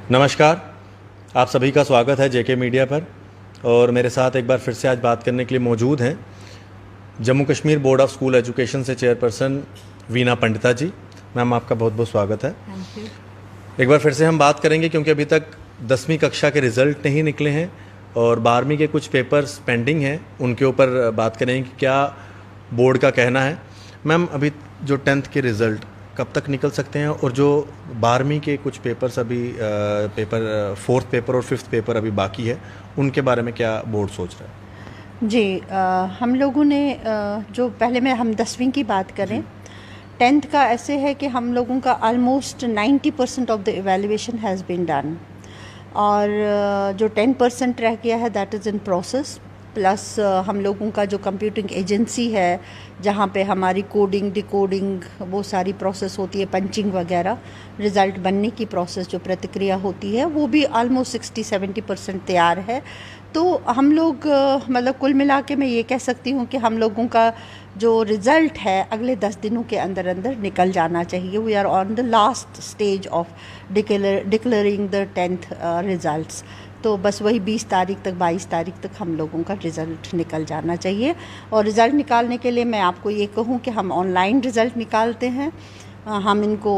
नमस्कार, आप सभी का स्वागत है जेके मीडिया पर। और मेरे साथ एक बार फिर से आज बात करने के लिए मौजूद हैं Jammu Kashmir board of school education से चेयरपर्सन वीना पंडिता जी। मैम, आपका बहुत बहुत स्वागत है। Thank you. एक बार फिर से हम बात करेंगे क्योंकि अभी तक 10वीं कक्षा के रिज़ल्ट नहीं निकले हैं और 12वीं के कुछ पेपर्स पेंडिंग हैं, उनके ऊपर बात करेंगे कि क्या बोर्ड का कहना है। मैम, अभी जो 10th के रिज़ल्ट कब तक निकल सकते हैं और जो 12वीं के कुछ पेपर्स अभी फोर्थ पेपर और फिफ्थ पेपर अभी बाकी है, उनके बारे में क्या बोर्ड सोच रहा है? जी, हम लोगों ने जो पहले में हम 10वीं की बात करें, 10th का ऐसे है कि हम लोगों का almost 90% of the evaluation has been done और जो 10% रह गया है that is in process. Plus हम लोगों का जो कंप्यूटिंग एजेंसी है जहाँ पे हमारी कोडिंग डिकोडिंग वो सारी प्रोसेस होती है, पंचिंग वगैरह, रिज़ल्ट बनने की प्रोसेस जो प्रतिक्रिया होती है वो भी ऑलमोस्ट 60-70% तैयार है। तो हम लोग मतलब कुल मिला के मैं ये कह सकती हूँ कि हम लोगों का जो रिज़ल्ट है अगले 10 दिनों के अंदर अंदर निकल जाना चाहिए। We are on the last stage of declaring the 10th results. तो बस वही 20 तारीख तक 22 तारीख तक हम लोगों का रिज़ल्ट निकल जाना चाहिए। और रिज़ल्ट निकालने के लिए मैं आपको ये कहूँ कि हम ऑनलाइन रिज़ल्ट निकालते हैं, हम इनको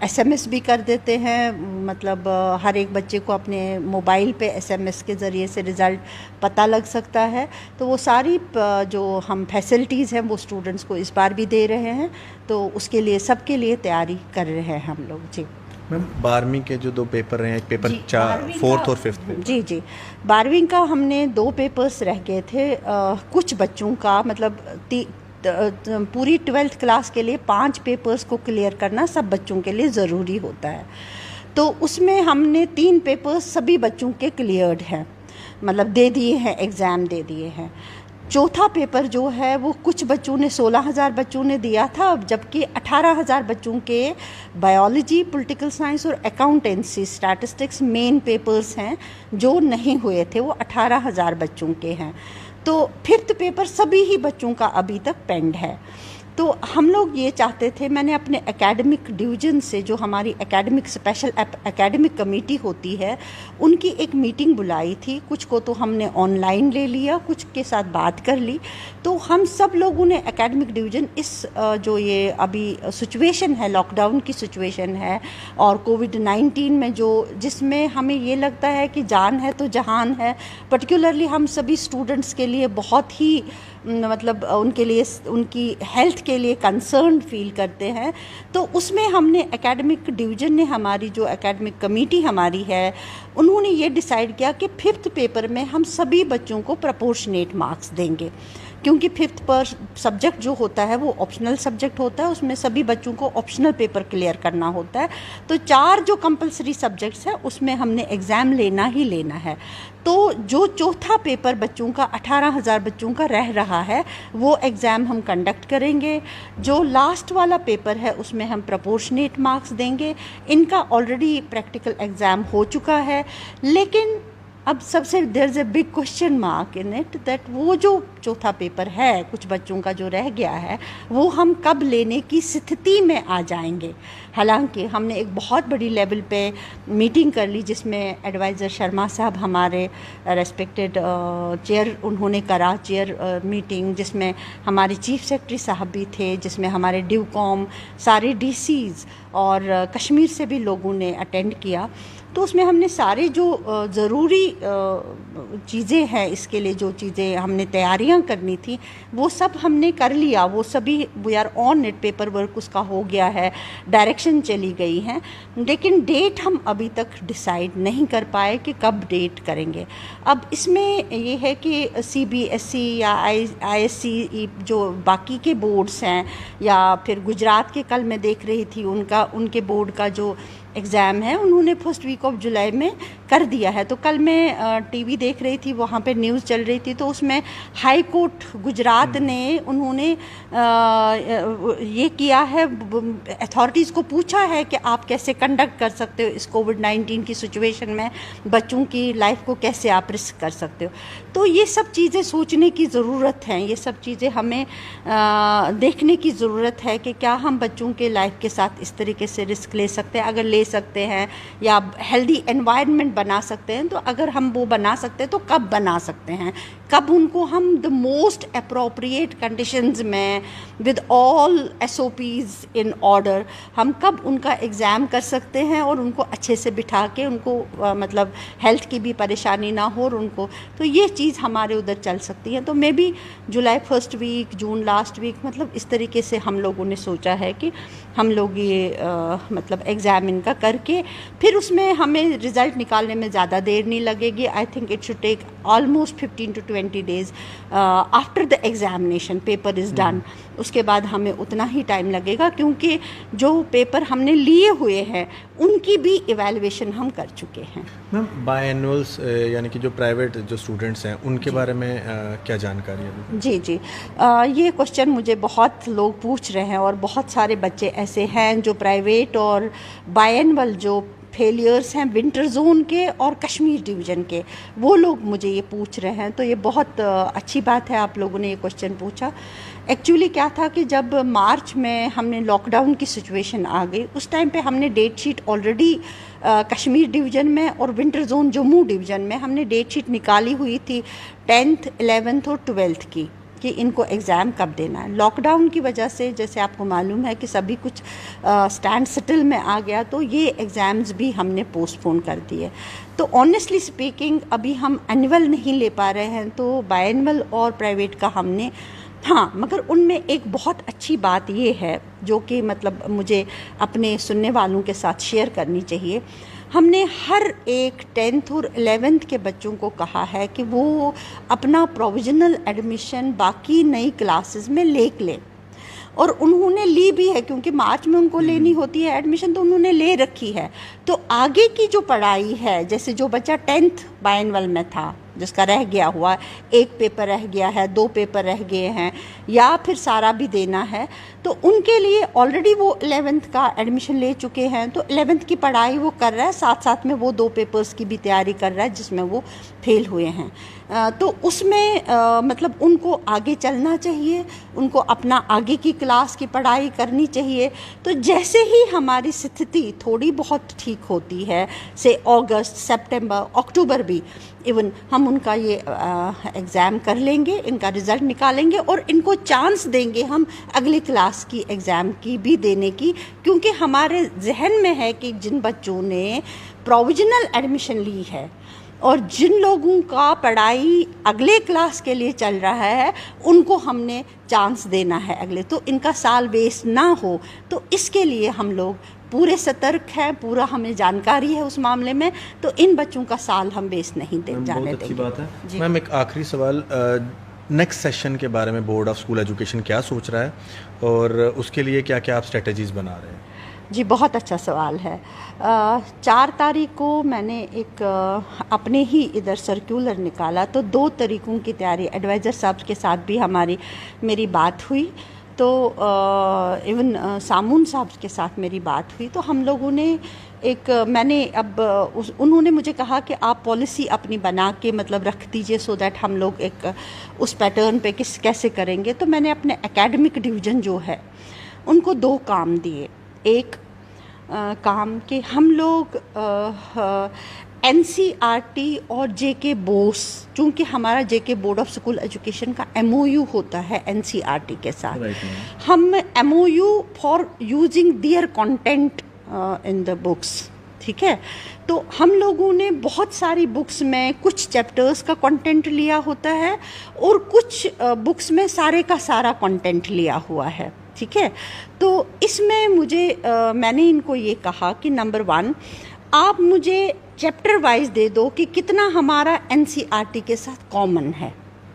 SMS भी कर देते हैं, मतलब हर एक बच्चे को अपने मोबाइल पे SMS के ज़रिए से रिज़ल्ट पता लग सकता है। तो वो सारी जो हम फैसिलिटीज़ हैं वो स्टूडेंट्स को इस बार भी दे रहे हैं, तो उसके लिए सबके लिए तैयारी कर रहे हैं हम लोग। जी मैम, 12वीं के जो 2 पेपर हैं, एक पेपर फोर्थ और फिफ्थ पेपर। जी 12वीं का हमने 2 पेपर्स रह गए थे। कुछ बच्चों का मतलब पूरी 12th क्लास के लिए 5 पेपर्स को क्लियर करना सब बच्चों के लिए ज़रूरी होता है। तो उसमें हमने 3 पेपर्स सभी बच्चों के क्लियर्ड हैं, मतलब दे दिए हैं, एग्ज़ाम दे दिए हैं। चौथा पेपर जो है वो कुछ बच्चों ने 16,000 बच्चों ने दिया था, जबकि 18,000 बच्चों के बायोलॉजी, पॉलिटिकल साइंस और अकाउंटेंसी स्टैटिस्टिक्स मेन पेपर्स हैं जो नहीं हुए थे, वो 18,000 बच्चों के हैं। तो फिफ्थ पेपर सभी ही बच्चों का अभी तक पेंड है। तो हम लोग ये चाहते थे, मैंने अपने एकेडमिक डिवीज़न से जो हमारी एकेडमिक स्पेशल एकेडमिक कमेटी होती है उनकी एक मीटिंग बुलाई थी। कुछ को तो हमने ऑनलाइन ले लिया, कुछ के साथ बात कर ली। तो हम सब लोगों ने एकेडमिक डिवीज़न इस जो ये अभी सिचुएशन है, लॉकडाउन की सिचुएशन है और कोविड-19 में जो जिसमें हमें ये लगता है कि जान है तो जहान है, पर्टिकुलरली हम सभी स्टूडेंट्स के लिए बहुत ही मतलब उनके लिए, उनकी हेल्थ के लिए कंसर्न फील करते हैं। तो उसमें हमने एकेडमिक डिवीज़न ने, हमारी जो एकेडमिक कमेटी हमारी है, उन्होंने ये डिसाइड किया कि फिफ्थ पेपर में हम सभी बच्चों को प्रोपोर्शनेट मार्क्स देंगे, क्योंकि फिफ्थ पर सब्जेक्ट जो होता है वो ऑप्शनल सब्जेक्ट होता है, उसमें सभी बच्चों को ऑप्शनल पेपर क्लियर करना होता है। तो 4 जो कंपलसरी सब्जेक्ट्स हैं उसमें हमने एग्ज़ाम लेना ही लेना है। तो जो चौथा पेपर बच्चों का 18,000 बच्चों का रह रहा है वो एग्ज़ाम हम कंडक्ट करेंगे। जो लास्ट वाला पेपर है उसमें हम प्रोपोर्शनेट मार्क्स देंगे। इनका ऑलरेडी प्रैक्टिकल एग्ज़ाम हो चुका है, लेकिन अब सबसे there is a big question mark in it that वो जो चौथा पेपर है कुछ बच्चों का जो रह गया है वो हम कब लेने की स्थिति में आ जाएंगे। हालांकि हमने एक बहुत बड़ी लेवल पे मीटिंग कर ली जिसमें एडवाइज़र शर्मा साहब हमारे रेस्पेक्टेड चेयर उन्होंने करा चेयर मीटिंग, जिसमें हमारे चीफ सेक्रेटरी साहब भी थे, जिसमें हमारे ड्यूकॉम सारे DCs और कश्मीर से भी लोगों ने अटेंड किया। तो उसमें हमने सारे जो ज़रूरी चीज़ें हैं इसके लिए, जो चीज़ें हमने तैयारियां करनी थी वो सब हमने कर लिया। वो सभी we are on it, paper work उसका हो गया है, डायरेक्शन चली गई है, लेकिन डेट हम अभी तक डिसाइड नहीं कर पाए कि कब डेट करेंगे। अब इसमें ये है कि CBSE या ISC जो बाकी के बोर्ड्स हैं, या फिर गुजरात के कल मैं देख रही थी उनके बोर्ड का जो एग्ज़ाम है उन्होंने फर्स्ट वीक ऑफ जुलाई में कर दिया है। तो कल मैं मैं टीवी देख रही थी, वहाँ पे न्यूज़ चल रही थी, तो उसमें हाई कोर्ट गुजरात ने उन्होंने ये किया है, अथॉरिटीज़ को पूछा है कि आप कैसे कंडक्ट कर सकते हो इस कोविड-19 की सिचुएशन में, बच्चों की लाइफ को कैसे आप रिस्क कर सकते हो। तो ये सब चीज़ें सोचने की ज़रूरत है, ये सब चीज़ें हमें देखने की ज़रूरत है कि क्या हम बच्चों के लाइफ के साथ इस तरीके से रिस्क ले सकते हैं। अगर ले सकते हैं या हेल्दी एनवायरनमेंट बना सकते हैं, तो अगर हम वो बना सकते हैं तो कब बना सकते हैं, कब उनको हम द मोस्ट अप्रोप्रिएट कंडीशंस में with all SOPs in order हम कब उनका एग्ज़ाम कर सकते हैं और उनको अच्छे से बिठा के उनको मतलब हेल्थ की भी परेशानी ना हो और उनको, तो ये चीज़ हमारे उधर चल सकती है। तो मे बी जुलाई first week, June last week, मतलब इस तरीके से हम लोगों ने सोचा है कि हम लोग ये मतलब एग्ज़ाम इनका करके फिर उसमें हमें रिज़ल्ट निकालने में ज़्यादा देर नहीं लगेगी। I think it should take almost 15 to 20 days after the examination paper is done. उसके बाद हमें उतना ही टाइम लगेगा, क्योंकि जो पेपर हमने लिए हुए हैं उनकी भी इवैल्यूएशन हम कर चुके हैं। मैम, बायएनुअल्स यानी कि जो प्राइवेट जो स्टूडेंट्स हैं उनके बारे में क्या जानकारी है? जी जी, ये क्वेश्चन मुझे बहुत लोग पूछ रहे हैं और बहुत सारे बच्चे ऐसे हैं जो प्राइवेट और बायएनुअल जो फेलियर्स हैं विंटर जोन के और कश्मीर डिवीज़न के, वो लोग मुझे ये पूछ रहे हैं। तो ये बहुत अच्छी बात है आप लोगों ने ये क्वेश्चन पूछा। एक्चुअली क्या था कि जब मार्च में हमने लॉकडाउन की सिचुएशन आ गई, उस टाइम पे हमने date sheet already Kashmir division में और विंटर जोन जम्मू डिवीज़न में हमने डेट शीट निकाली हुई थी 10th, 11th और 12th की, कि इनको एग्ज़ाम कब देना है। लॉकडाउन की वजह से जैसे आपको मालूम है कि सभी कुछ स्टैंड स्टिल में आ गया, तो ये एग्ज़ाम्स भी हमने पोस्टपोन कर दिए। तो ऑनेस्टली स्पीकिंग अभी हम एनुअल नहीं ले पा रहे हैं, तो बायएनुअल और प्राइवेट का हमने, हाँ, मगर उनमें एक बहुत अच्छी बात ये है जो कि मतलब मुझे अपने सुनने वालों के साथ शेयर करनी चाहिए। हमने हर एक 10th और 11th के बच्चों को कहा है कि वो अपना प्रोविजनल एडमिशन बाकी नई क्लासेस में ले लें, और उन्होंने ली भी है, क्योंकि मार्च में उनको लेनी होती है एडमिशन, तो उन्होंने ले रखी है। तो आगे की जो पढ़ाई है, जैसे जो बच्चा 10th बायएनुअल में था जिसका रह गया हुआ, एक पेपर रह गया है, 2 पेपर रह गए हैं, या फिर सारा भी देना है, तो उनके लिए ऑलरेडी वो 11th का एडमिशन ले चुके हैं, तो 11th की पढ़ाई वो कर रहा है, साथ साथ में वो 2 पेपर्स की भी तैयारी कर रहा है जिसमें वो फेल हुए हैं। तो उसमें मतलब उनको आगे चलना चाहिए, उनको अपना आगे की क्लास की पढ़ाई करनी चाहिए। तो जैसे ही हमारी स्थिति थोड़ी बहुत ठीक होती है, से अगस्त, सितंबर, अक्टूबर भी इवन, हम उनका ये एग्ज़ाम कर लेंगे, इनका रिज़ल्ट निकालेंगे और इनको चांस देंगे हम अगली क्लास की एग्ज़ाम की भी देने की, क्योंकि हमारे जहन में है कि जिन बच्चों ने प्रोविजनल एडमिशन ली है और जिन लोगों का पढ़ाई अगले क्लास के लिए चल रहा है, उनको हमने चांस देना है अगले, तो इनका साल वेस्ट ना हो। तो इसके लिए हम लोग पूरे सतर्क हैं, पूरा हमें जानकारी है उस मामले में, तो इन बच्चों का साल हम वेस्ट नहीं जाने देंगे। बहुत अच्छी बात है। मैम, एक आखिरी सवाल, नेक्स्ट सेशन के बारे में बोर्ड ऑफ स्कूल एजुकेशन क्या सोच रहा है और उसके लिए क्या क्या आप स्ट्रेटजीज़ बना रहे हैं? जी, बहुत अच्छा सवाल है। 4 तारीख को मैंने एक अपने ही इधर सर्कुलर निकाला, तो 2 तरीक़ों की तैयारी, एडवाइज़र साहब के साथ भी मेरी बात हुई, तो इवन सामून साहब के साथ मेरी बात हुई। तो हम लोगों ने उन्होंने मुझे कहा कि आप पॉलिसी अपनी बना के मतलब रख दीजिए, सो दैट हम लोग एक उस पैटर्न पे कैसे करेंगे। तो मैंने अपने एकेडमिक डिवीज़न जो है उनको 2 काम दिए। एक काम कि हम लोग NCERT और JK बोस, चूँकि हमारा JK board of school education का MOU होता है NCERT के साथ, हम MOU for using their content in the books, ठीक है। तो हम लोगों ने बहुत सारी बुक्स में कुछ चैप्टर्स का कंटेंट लिया होता है और कुछ बुक्स में सारे का सारा कंटेंट लिया हुआ है, ठीक है। तो इसमें मैंने इनको ये कहा कि नंबर 1, आप मुझे चैप्टर वाइज दे दो कि कितना हमारा NCERT के साथ कॉमन है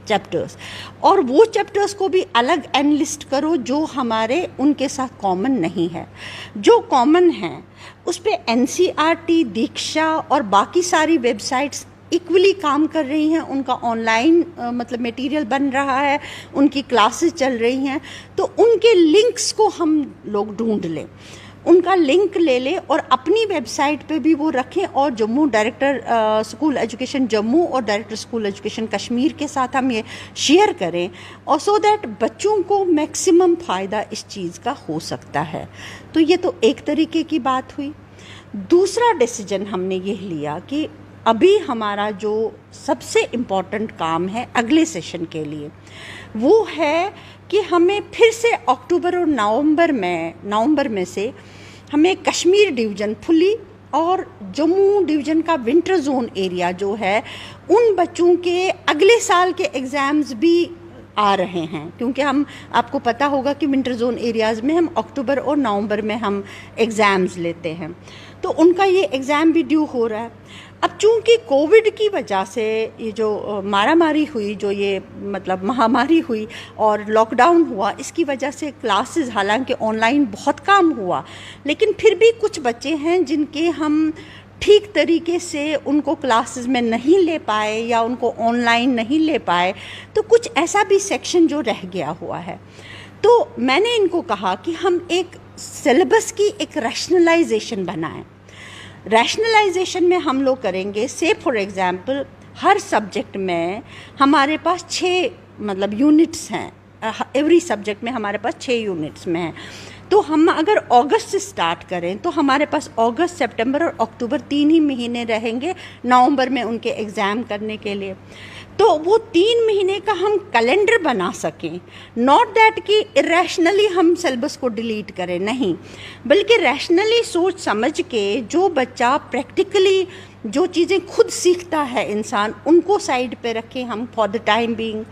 चैप्टर्स, और वो चैप्टर्स को भी अलग एनलिस्ट करो जो हमारे उनके साथ कॉमन नहीं है। जो कॉमन है उस पे NCERT, दीक्षा और बाकी सारी वेबसाइट्स इक्वली काम कर रही हैं, उनका ऑनलाइन मतलब मटेरियल बन रहा है, उनकी क्लासेस चल रही हैं, तो उनके लिंक्स को हम लोग ढूंढ लें, उनका लिंक ले लें और अपनी वेबसाइट पे भी वो रखें, और Jammu director school education Jammu और डायरेक्टर स्कूल एजुकेशन कश्मीर के साथ हम ये शेयर करें, और सो दैट बच्चों को मैक्सिमम फ़ायदा इस चीज़ का हो सकता है। तो ये तो एक तरीके की बात हुई। दूसरा डिसीजन हमने ये लिया कि अभी हमारा जो सबसे इम्पॉर्टेंट काम है अगले सेशन के लिए, वो है कि हमें फिर से अक्टूबर और नवंबर में से हमें कश्मीर डिवीज़न फुली और जम्मू डिवीज़न का विंटर जोन एरिया जो है, उन बच्चों के अगले साल के एग्ज़ाम्स भी आ रहे हैं, क्योंकि हम आपको पता होगा कि विंटर जोन एरियाज़ में हम अक्टूबर और नवंबर में हम एग्ज़ाम्स लेते हैं, तो उनका ये एग्ज़ाम भी ड्यू हो रहा है। अब चूंकि कोविड की वजह से ये जो मारामारी हुई, जो ये मतलब महामारी हुई और लॉकडाउन हुआ, इसकी वजह से क्लासेस हालांकि ऑनलाइन बहुत कम हुआ, लेकिन फिर भी कुछ बच्चे हैं जिनके हम ठीक तरीके से उनको क्लासेस में नहीं ले पाए या उनको ऑनलाइन नहीं ले पाए, तो कुछ ऐसा भी सेक्शन जो रह गया हुआ है। तो मैंने इनको कहा कि हम एक सिलेबस की एक रैशनलाइजेशन बनाएं। रैशनलाइजेशन में हम लोग करेंगे, से फॉर एग्ज़ाम्पल हर सब्जेक्ट में हमारे पास 6 मतलब यूनिट्स हैं, एवरी सब्जेक्ट में हमारे पास 6 यूनिट्स में हैं। तो हम अगर अगस्त से स्टार्ट करें तो हमारे पास अगस्त, सितंबर और अक्टूबर 3 ही महीने रहेंगे नवंबर में उनके एग्ज़ाम करने के लिए। तो वो 3 महीने का हम कैलेंडर बना सकें, नॉट दैट कि इरेशनली हम सिलेबस को डिलीट करें, नहीं, बल्कि रैशनली सोच समझ के जो बच्चा प्रैक्टिकली जो चीज़ें खुद सीखता है इंसान, उनको साइड पे रखें हम फॉर द टाइम बीइंग।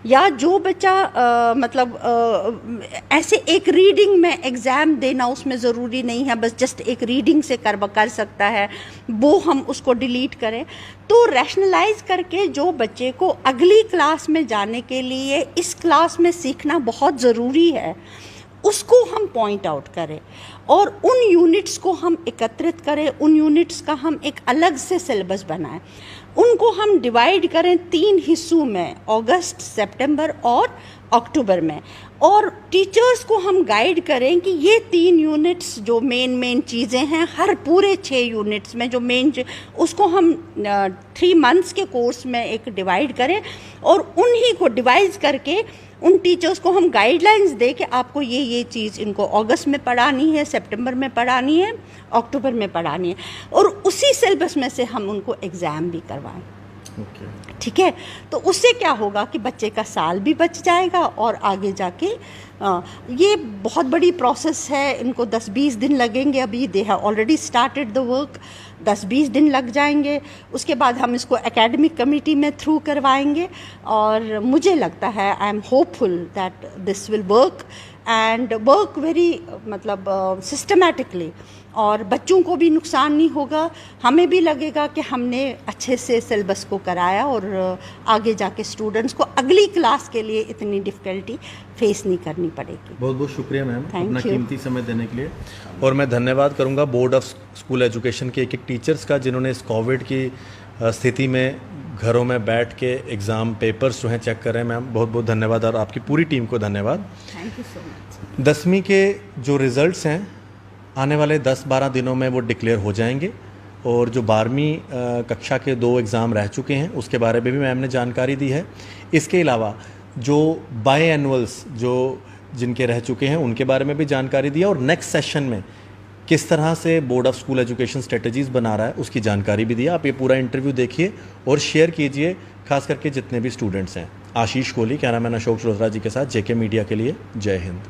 या जो बच्चा ऐसे एक रीडिंग में एग्ज़ाम देना उसमें ज़रूरी नहीं है, बस जस्ट एक रीडिंग से कर सकता है, वो हम उसको डिलीट करें। तो रैशनलाइज करके जो बच्चे को अगली क्लास में जाने के लिए इस क्लास में सीखना बहुत ज़रूरी है, उसको हम पॉइंट आउट करें और उन यूनिट्स को हम एकत्रित करें, उन यूनिट्स का हम एक अलग से सिलेबस बनाएं, उनको हम डिवाइड करें 3 हिस्सों में, अगस्त, सितंबर और अक्टूबर में, और टीचर्स को हम गाइड करें कि ये 3 यूनिट्स जो मेन चीज़ें हैं, हर पूरे 6 यूनिट्स में जो उसको हम 3 मंथ्स के कोर्स में एक डिवाइड करें, और उन्हीं को डिवाइड करके उन टीचर्स को हम गाइडलाइंस दे कि आपको ये चीज़ इनको अगस्त में पढ़ानी है, सितंबर में पढ़ानी है, अक्टूबर में पढ़ानी है, और उसी सिलेबस में से हम उनको एग्ज़ाम भी करवाएं। ठीक है, तो उससे क्या होगा कि बच्चे का साल भी बच जाएगा, और आगे जाके ये बहुत बड़ी प्रोसेस है, इनको 10-20 दिन लगेंगे। अभी they have already started the work, 10-20 दिन लग जाएंगे। उसके बाद हम इसको एकेडमिक कमेटी में थ्रू करवाएंगे, और मुझे लगता है, I am hopeful that this will work and work very systematically, और बच्चों को भी नुकसान नहीं होगा, हमें भी लगेगा कि हमने अच्छे से सिलेबस को कराया, और आगे जाके स्टूडेंट्स को अगली क्लास के लिए इतनी डिफ़िकल्टी फेस नहीं करनी पड़ेगी। बहुत बहुत शुक्रिया मैम अपना कीमती समय देने के लिए। और मैं धन्यवाद करूंगा बोर्ड ऑफ स्कूल एजुकेशन के एक टीचर्स का, जिन्होंने इस कोविड की स्थिति में घरों में बैठ के एग्ज़ाम पेपर्स जो हैं चेक कर रहे हैं। मैम बहुत बहुत धन्यवाद, और आपकी पूरी टीम को धन्यवाद। Thank you so much. 10वीं के जो रिज़ल्ट्स हैं आने वाले 10-12 दिनों में वो डिक्लेयर हो जाएंगे, और जो 12वीं कक्षा के 2 एग्ज़ाम रह चुके हैं उसके बारे में भी मैम ने जानकारी दी है। इसके अलावा जो बाई एनुअल्स जो जिनके रह चुके हैं उनके बारे में भी जानकारी दी है, और नेक्स्ट सेशन में किस तरह से board of school education strategies बना रहा है उसकी जानकारी भी दी है। आप ये पूरा इंटरव्यू देखिए और शेयर कीजिए, खास करके जितने भी स्टूडेंट्स हैं। आशीष कोहली, कैमरामैन अशोक श्रोत्रा जी के साथ, जेके मीडिया के लिए, जय हिंद।